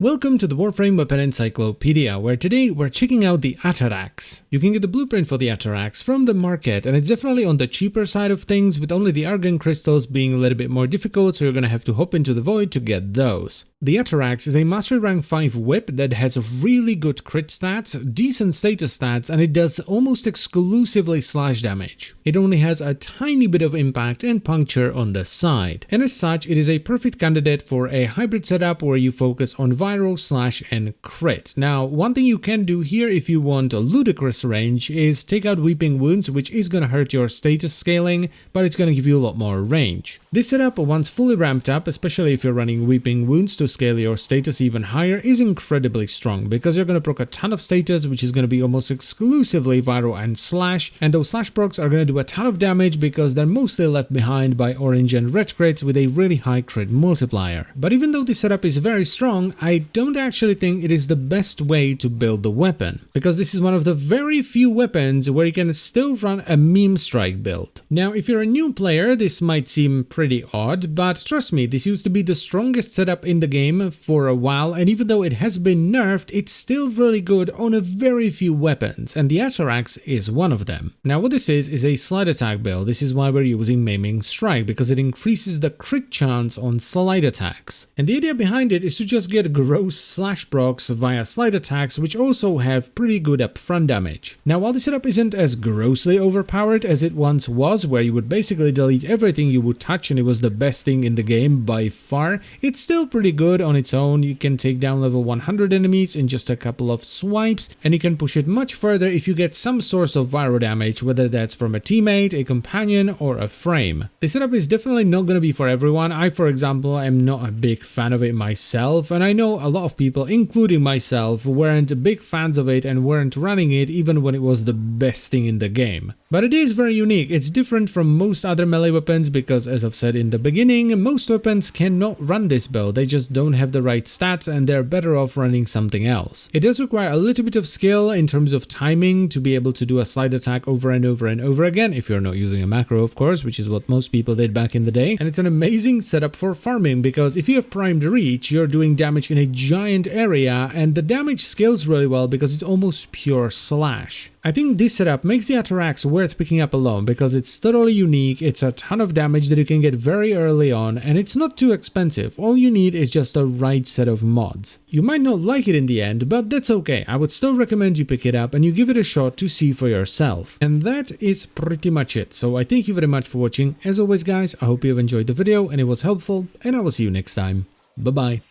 Welcome to the Warframe Weapon Encyclopedia, where today we're checking out the Atterax. You can get the blueprint for the Atterax from the market, and it's definitely on the cheaper side of things, with only the argon crystals being a little bit more difficult, so you're gonna have to hop into the void to get those. The Atterax is a Mastery Rank 5 whip that has really good crit stats, decent status stats, and it does almost exclusively slash damage. It only has a tiny bit of impact and puncture on the side, and as such it is a perfect candidate for a hybrid setup where you focus on viral, slash, and crit. Now, one thing you can do here if you want a ludicrous range is take out Weeping Wounds, which is gonna hurt your status scaling, but it's gonna give you a lot more range. This setup, once fully ramped up, especially if you're running Weeping Wounds to scale your status even higher, is incredibly strong because you're gonna proc a ton of status, which is gonna be almost exclusively viral and slash, and those slash procs are gonna do a ton of damage because they're mostly left behind by orange and red crits with a really high crit multiplier. But even though this setup is very strong, I don't actually think it is the best way to build the weapon, because this is one of the very few weapons where you can still run a meme strike build. Now, if you're a new player, this might seem pretty odd, but trust me, this used to be the strongest setup in the game for a while, and even though it has been nerfed, it's still really good on a very few weapons, and the Atterax is one of them. Now, what this is a slide attack build. This is why we're using Maiming Strike, because it increases the crit chance on slide attacks. And the idea behind it is to just get gross slash procs via slide attacks, which also have pretty good upfront damage. Now, while the setup isn't as grossly overpowered as it once was, where you would basically delete everything you would touch and it was the best thing in the game by far, it's still pretty good on its own. You can take down level 100 enemies in just a couple of swipes, and you can push it much further if you get some source of viral damage, whether that's from a teammate, a companion, or a frame. The setup is definitely not going to be for everyone. I, for example, am not a big fan of it myself, and I know a lot of people, including myself, weren't big fans of it and weren't running it even when it was the best thing in the game. But it is very unique. It's different from most other melee weapons because, as I've said in the beginning, most weapons cannot run this build. They just don't have the right stats and they're better off running something else. It does require a little bit of skill in terms of timing to be able to do a slide attack over and over and over again, if you're not using a macro, of course, which is what most people did back in the day. And it's an amazing setup for farming because if you have primed reach, you're doing damage in a giant area, and the damage scales really well because it's almost pure slash. I think this setup makes the Atterax worth picking up alone because it's totally unique, it's a ton of damage that you can get very early on, and it's not too expensive. All you need is just the right set of mods. You might not like it in the end, but that's okay. I would still recommend you pick it up and you give it a shot to see for yourself. And that is pretty much it. So I thank you very much for watching. As always, guys, I hope you have enjoyed the video and it was helpful, and I will see you next time. Bye bye.